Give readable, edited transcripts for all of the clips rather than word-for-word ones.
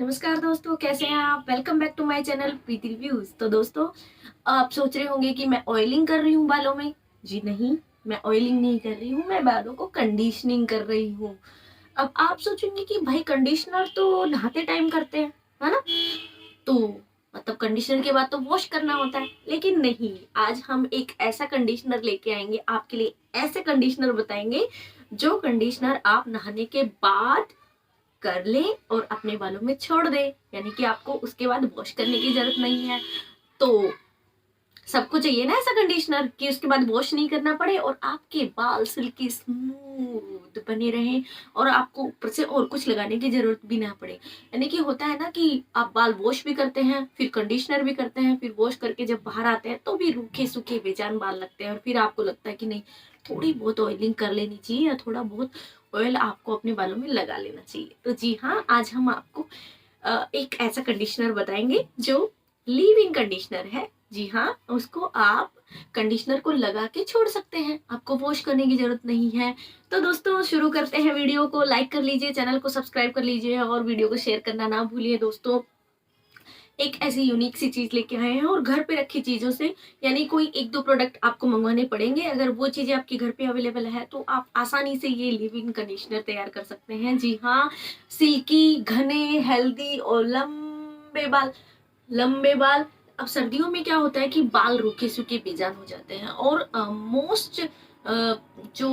नमस्कार दोस्तों, कैसे हैं आप। Welcome back to my channel Preeti reviews. तो दोस्तों, आप सोच रहे होंगे कि मैं ऑयलिंग कर रही हूँ बालों में। जी नहीं, मैं ऑयलिंग नहीं कर रही हूँ, मैं बालों को कंडीशनिंग कर रही हूँ। अब आप सोचेंगे कि भाई कंडीशनर तो नहाते टाइम करते हैं, है ना। तो मतलब कंडीशनर के बाद तो वॉश करना होता है, लेकिन नहीं, आज हम एक ऐसा कंडीशनर लेके आएंगे आपके लिए। ऐसे कंडीशनर बताएंगे जो कंडीशनर आप नहाने के बाद कर ले और अपने बालों में छोड़ दे, यानी कि आपको उसके बाद वॉश करने की जरूरत नहीं है। तो सबको चाहिए ना ऐसा कंडीशनर कि उसके बाद वॉश नहीं करना पड़े और आपके बाल सिल्की स्मूथ बने रहें और आपको ऊपर से और कुछ लगाने की जरूरत भी ना पड़े। यानी कि होता है ना कि आप बाल वॉश भी करते हैं, फिर कंडीशनर भी करते हैं, फिर वॉश करके जब बाहर आते हैं तो भी रूखे सूखे बेजान बाल लगते हैं और फिर आपको लगता है कि नहीं, थोड़ी बहुत ऑयलिंग कर लेनी चाहिए या थोड़ा बहुत ऑयल आपको अपने बालों में लगा लेना चाहिए। तो जी हाँ, आज हम आपको एक ऐसा कंडीशनर बताएंगे जो लीव इन कंडीशनर है। जी हाँ, उसको आप कंडीशनर को लगा के छोड़ सकते हैं, आपको वॉश करने की जरूरत नहीं है। तो दोस्तों शुरू करते हैं। वीडियो को लाइक कर लीजिए, चैनल को सब्सक्राइब कर लीजिए और वीडियो को शेयर करना ना भूलिए। दोस्तों, एक ऐसी यूनिक सी चीज लेके आए हैं और घर पे रखी चीजों से, यानी कोई एक दो प्रोडक्ट आपको मंगवाने पड़ेंगे। अगर वो चीजें आपके घर पे अवेलेबल है तो आप आसानी से ये लिव इन कंडीशनर तैयार कर सकते हैं। जी हाँ, सिल्की, घने, हेल्दी और लंबे बाल। लंबे बाल। अब सर्दियों में क्या होता है कि बाल रूखे सूखे बेजान हो जाते हैं और मोस्ट जो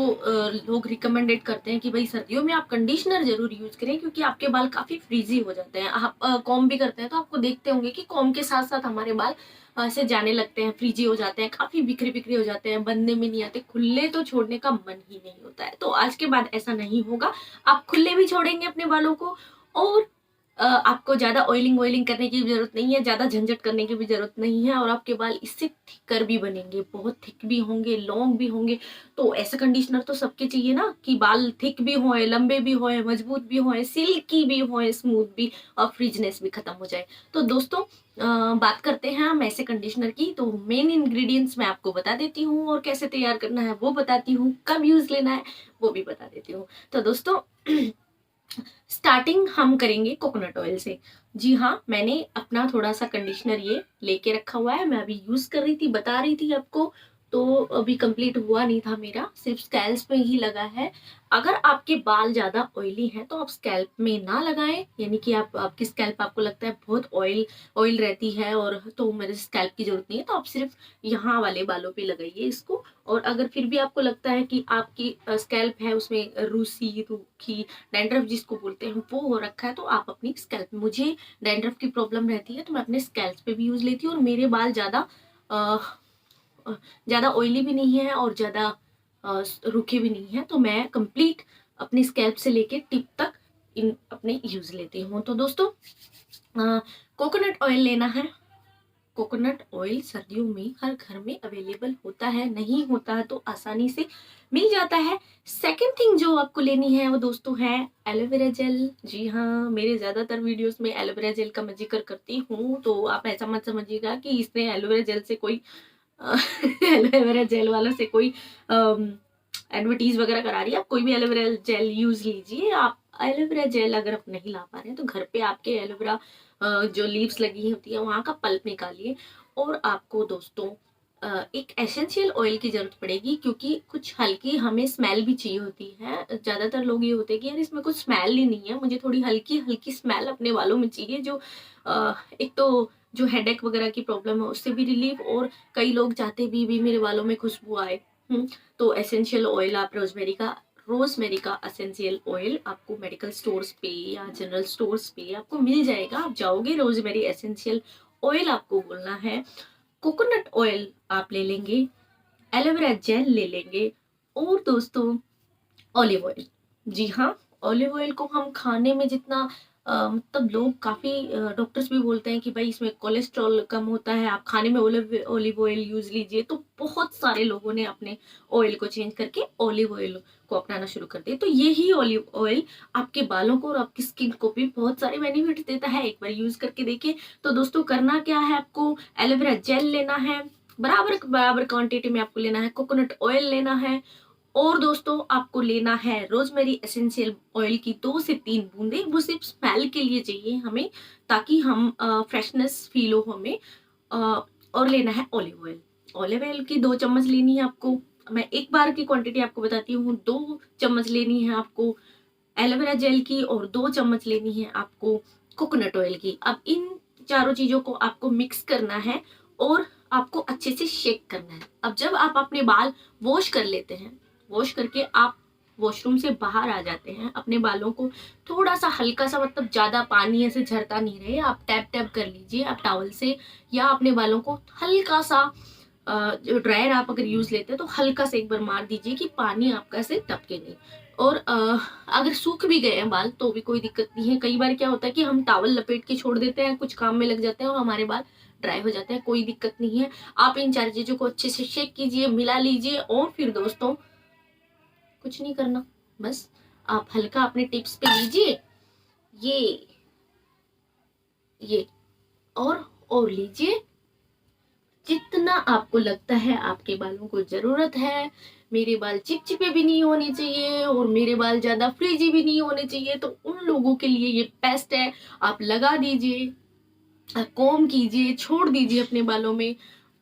लोग रिकमेंडेड करते हैं कि भाई सर्दियों में आप कंडीशनर जरूर यूज करें, क्योंकि आपके बाल काफी फ्रीजी हो जाते हैं। आप कॉम भी करते हैं तो आपको देखते होंगे कि कॉम के साथ साथ हमारे बाल ऐसे जाने लगते हैं, फ्रीजी हो जाते हैं, काफी बिखरे बिखरे हो जाते हैं, बनने में नहीं आते, खुले तो छोड़ने का मन ही नहीं होता है। तो आज के बाद ऐसा नहीं होगा, आप खुले भी छोड़ेंगे अपने बालों को और आपको ज्यादा ऑयलिंग ऑयलिंग करने की भी जरूरत नहीं है, ज्यादा झंझट करने की भी जरूरत नहीं है और आपके बाल इससे थिकर भी बनेंगे, बहुत थिक भी होंगे, लॉन्ग भी होंगे। तो ऐसा कंडीशनर तो सबके चाहिए ना कि बाल थिक भी होए, लंबे भी होए, मजबूत भी होए, सिल्की भी होए, स्मूथ भी और फ्रिजनेस भी खत्म हो जाए। तो दोस्तों, बात करते हैं हम ऐसे कंडीशनर की। तो मेन इंग्रेडिएंट्स मैं आपको बता देती हूँ और कैसे तैयार करना है वो बताती हूँ, कब यूज लेना है वो भी बता देती हूँ। तो दोस्तों, स्टार्टिंग हम करेंगे कोकोनट ऑयल से। जी हाँ, मैंने अपना थोड़ा सा कंडीशनर ये लेके रखा हुआ है, मैं अभी यूज कर रही थी, बता रही थी आपको। तो अभी कंप्लीट हुआ नहीं था मेरा, सिर्फ स्कैल्प में ही लगा है। अगर आपके बाल ज्यादा ऑयली हैं तो आप स्कैल्प में ना लगाएं, यानी कि आपकी स्कैल्प आपको लगता है बहुत ऑयल ऑयल रहती है और तो मेरे स्कैल्प की जरूरत नहीं है, तो आप सिर्फ यहाँ वाले बालों पे लगाइए इसको। और अगर फिर भी आपको लगता है कि आपकी स्कैल्प है उसमें रूसी रूखी डैंड्रफ जिसको बोलते हैं वो हो रखा है, तो आप अपनी स्कैल्प, मुझे डैंड्रफ की प्रॉब्लम रहती है तो मैं अपने स्कैल्प पे भी यूज लेती हूँ और मेरे बाल ज्यादा ऑयली भी नहीं है और ज्यादा रूखे भी नहीं है, तो मैं कंप्लीट अपनी स्कैल्प से लेके टिप तक इन अपने यूज लेती हूँ। तो दोस्तों, कोकोनट ऑयल लेना है। कोकोनट ऑयल सर्दियों में हर घर में अवेलेबल होता है, नहीं होता है तो आसानी से मिल जाता है। सेकंड थिंग जो आपको लेनी है वो दोस्तों है एलोवेरा जेल। जी हाँ, मेरे ज्यादातर वीडियोस में एलोवेरा जेल का मैं जिक्र करती हूँ, तो आप ऐसा मत समझिएगा कि इसने एलोवेरा जेल से कोई एलोवेरा जेल वालों से कोई एडवर्टीज वगैरह करा रही है। आप कोई भी एलोवेरा जेल यूज लीजिए। आप एलोवेरा जेल अगर आप नहीं ला पा रहे हैं तो घर पे आपके एलोवेरा जो लीव्स लगी होती है वहां का पल्प निकालिए। और आपको दोस्तों एक एसेंशियल ऑयल की जरूरत पड़ेगी, क्योंकि कुछ हल्की हमें स्मेल भी चाहिए होती है। ज्यादातर लोग ये होते हैं कि यार इसमें कुछ स्मेल ही नहीं है, मुझे थोड़ी हल्की हल्की स्मेल अपने बालों में चाहिए, जो एक तो जो हेडेक वगैरह की प्रॉब्लम है उससे भी रिलीफ, और कई लोग चाहते भी मेरे बालों में खुशबू आए। तो एसेंशियल ऑयल आप रोजमेरी का एसेंशियल ऑयल आपको मेडिकल स्टोर्स पे या जनरल स्टोर्स पे आपको मिल जाएगा। आप जाओगे, रोजमेरी एसेंशियल ऑयल आपको बोलना है, कोकोनट ऑयल आप ले लेंगे, एलोवेरा जेल ले लेंगे और दोस्तों ऑलिव ऑयल। जी हाँ, ऑलिव ऑयल को हम खाने में जितना मतलब लोग काफी डॉक्टर्स भी बोलते हैं कि भाई इसमें कोलेस्ट्रॉल कम होता है, आप खाने में ऑलिव ऑयल यूज लीजिए। तो बहुत सारे लोगों ने अपने ऑयल को चेंज करके ऑलिव ऑयल को अपनाना शुरू कर दिया। तो यही ऑलिव ऑयल आपके बालों को और आपकी स्किन को भी बहुत सारे बेनिफिट देता है, एक बार यूज करके देखिए। तो दोस्तों, करना क्या है, आपको एलोवेरा जेल लेना है, बराबर बराबर क्वांटिटी में आपको लेना है, कोकोनट ऑयल लेना है और दोस्तों आपको लेना है रोजमेरी एसेंशियल ऑयल की 2 से 3 बूंदे, वो सिर्फ स्मेल के लिए चाहिए हमें, ताकि हम फ्रेशनेस फील हो हमें। और लेना है ऑलिव ऑयल। ऑलिव ऑयल की 2 चम्मच लेनी है आपको। मैं एक बार की क्वांटिटी आपको बताती हूँ। 2 चम्मच लेनी है आपको एलोवेरा जेल की, और 2 चम्मच लेनी है आपको कोकोनट ऑयल की। अब इन चारों चीजों को आपको मिक्स करना है और आपको अच्छे से शेक करना है। अब जब आप अपने बाल वॉश कर लेते हैं, वॉश करके आप वॉशरूम से बाहर आ जाते हैं, अपने बालों को थोड़ा सा हल्का सा, मतलब ज्यादा पानी ऐसे झरता नहीं रहे, आप टैप टैप कर लीजिए आप टॉवल से, या अपने बालों को हल्का सा जो ड्रायर आप अगर यूज लेते हैं तो हल्का से एक बार मार दीजिए कि पानी आपका से टपके नहीं। और अगर सूख भी गए हैं बाल तो भी कोई दिक्कत नहीं है। कई बार क्या होता है कि हम टॉवल लपेट के छोड़ देते हैं, कुछ काम में लग जाते हैं और हमारे बाल ड्राई हो जाते हैं, कोई दिक्कत नहीं है। आप इन 4 चीजों को अच्छे से शेक कीजिए, मिला लीजिए, और फिर दोस्तों कुछ नहीं करना, बस आप हल्का अपने टिप्स पे लीजिए ये और लीजिए जितना आपको लगता है आपके बालों को जरूरत है। मेरे बाल चिपचिपे भी नहीं होने चाहिए और मेरे बाल ज्यादा फ्रीजी भी नहीं होने चाहिए, तो उन लोगों के लिए ये बेस्ट है। आप लगा दीजिए, कॉम कीजिए, छोड़ दीजिए अपने बालों में।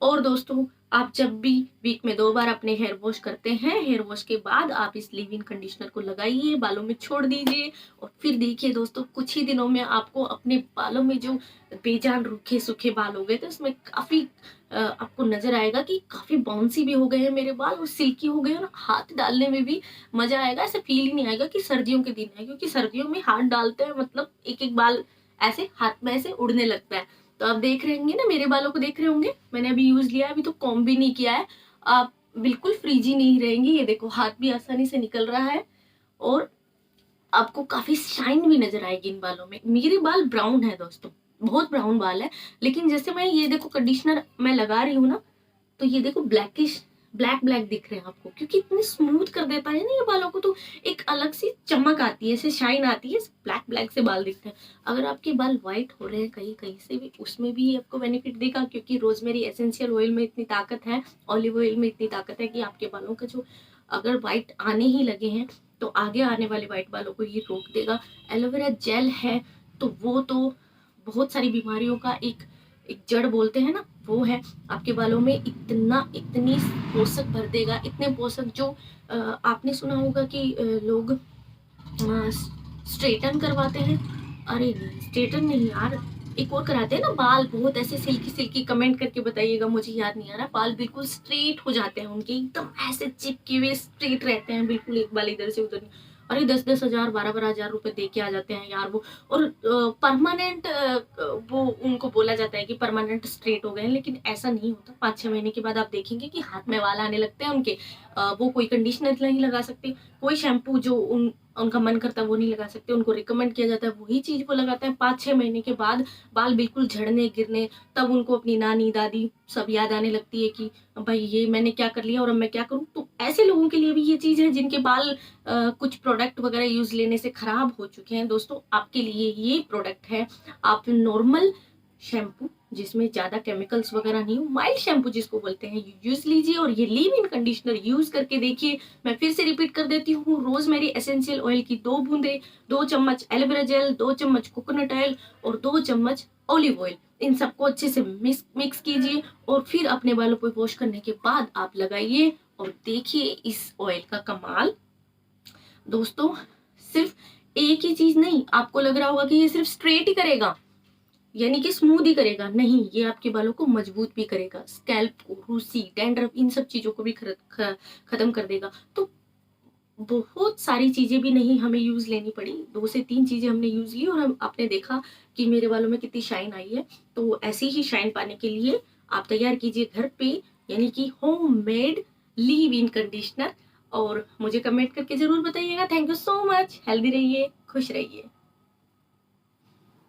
और दोस्तों आप जब भी वीक में 2 बार अपने हेयर वॉश करते हैं, हेयर वॉश के बाद आप इस लीव इन कंडीशनर को लगाइए, बालों में छोड़ दीजिए, और फिर देखिए दोस्तों कुछ ही दिनों में आपको अपने बालों में जो बेजान रूखे सूखे बाल हो गए थे उसमें काफी आपको नजर आएगा कि काफी बाउंसी भी हो गए हैं मेरे बाल, और सिल्की हो गए हैं, और हाथ डालने में भी मजा आएगा। ऐसे फील ही नहीं आएगा कि सर्दियों के दिन है, क्योंकि सर्दियों में हाथ डालते हैं मतलब एक एक बाल ऐसे हाथ में ऐसे उड़ने लगता है। तो आप देख रहे होंगे ना, मेरे बालों को देख रहे होंगे, मैंने अभी यूज लिया है, अभी तो कॉम्ब भी नहीं किया है। आप बिल्कुल फ्रीजी नहीं रहेंगे। ये देखो हाथ भी आसानी से निकल रहा है, और आपको काफी शाइन भी नजर आएगी इन बालों में। मेरे बाल ब्राउन है दोस्तों, बहुत ब्राउन बाल है, लेकिन जैसे मैं ये देखो कंडीशनर मैं लगा रही हूँ ना, तो ये देखो ब्लैकिश ब्लैक ब्लैक दिख रहे हैं आपको, क्योंकि इतने स्मूथ कर देता है ना ये बालों को, तो एक अलग सी चमक आती है, ऐसे शाइन आती है, ब्लैक ब्लैक से बाल दिखते हैं। अगर आपके बाल व्हाइट हो रहे हैं कहीं कहीं से भी, उसमें भी आपको बेनिफिट देगा, क्योंकि रोजमेरी एसेंशियल ऑयल में इतनी ताकत है, ऑलिव ऑयल में इतनी ताकत है कि आपके बालों का जो अगर व्हाइट आने ही लगे हैं तो आगे आने वाले व्हाइट बालों को ये रोक देगा। एलोवेरा जेल है तो वो तो बहुत सारी बीमारियों का एक एक जड़ बोलते हैं ना, वो है। आपके बालों में इतनी पोषक भर देगा, इतने पोषक जो आपने सुना होगा कि लोग स्ट्रेटन करवाते हैं। अरे नहीं, स्ट्रेटन नहीं यार, एक और कराते हैं ना, बाल बहुत ऐसे सिल्की सिल्की, कमेंट करके बताइएगा, मुझे याद नहीं आ रहा। बाल बिल्कुल स्ट्रेट हो जाते हैं उनके, एकदम ऐसे चिपके हुए स्ट्रेट रहते हैं बिल्कुल, एक बाल इधर से उधर नहीं। अरे 10-10 हजार 12-12 हजार रुपए दे के आ जाते हैं यार वो। और परमानेंट वो उनको बोला जाता है कि परमानेंट स्ट्रेट हो गए हैं, लेकिन ऐसा नहीं होता। 5-6 महीने के बाद आप देखेंगे कि हाथ में वाल आने लगते हैं उनके। वो कोई कंडीशनर नहीं लगा सकते, कोई शैम्पू जो उनका मन करता है वो नहीं लगा सकते, उनको रिकमेंड किया जाता है वही चीज वो लगाते हैं। 5-6 महीने के बाद बाल बिल्कुल झड़ने गिरने, तब उनको अपनी नानी दादी सब याद आने लगती है कि भाई ये मैंने क्या कर लिया और अब मैं क्या करूं। तो ऐसे लोगों के लिए भी ये चीज है जिनके बाल कुछ प्रोडक्ट वगैरह यूज लेने से खराब हो चुके हैं। दोस्तों आपके लिए ये प्रोडक्ट है। आप नॉर्मल शैम्पू जिसमें ज्यादा केमिकल्स वगैरह नहीं हो, माइल्ड शैम्पू जिसको बोलते हैं, यूज लीजिए, और ये लीव इन कंडीशनर यूज करके देखिए। मैं फिर से रिपीट कर देती हूँ, रोजमेरी एसेंशियल ऑयल की 2 बूंदे, 2 चम्मच एलोवेरा जेल, 2 चम्मच कोकोनट ऑयल, और 2 चम्मच ऑलिव ऑयल, इन सबको अच्छे से मिक्स कीजिए, और फिर अपने बालों को वॉश करने के बाद आप लगाइए, और देखिए इस ऑयल का कमाल। दोस्तों सिर्फ एक ही चीज नहीं, आपको लग रहा होगा कि ये सिर्फ स्ट्रेट ही करेगा, यानी कि स्मूथ ही करेगा, नहीं, ये आपके बालों को मजबूत भी करेगा, स्कैल्प को, रूसी, डैंड्रफ, इन सब चीजों को भी खत्म कर देगा। तो बहुत सारी चीजें भी नहीं हमें यूज लेनी पड़ी, 2 से 3 चीजें हमने यूज ली, और हम आपने देखा कि मेरे बालों में कितनी शाइन आई है। तो ऐसी ही शाइन पाने के लिए आप तैयार कीजिए घर पे, यानी कि home made leave in conditioner, और मुझे कमेंट करके जरूर बताइएगा। Thank you so much, healthy रहिए, खुश रहिए।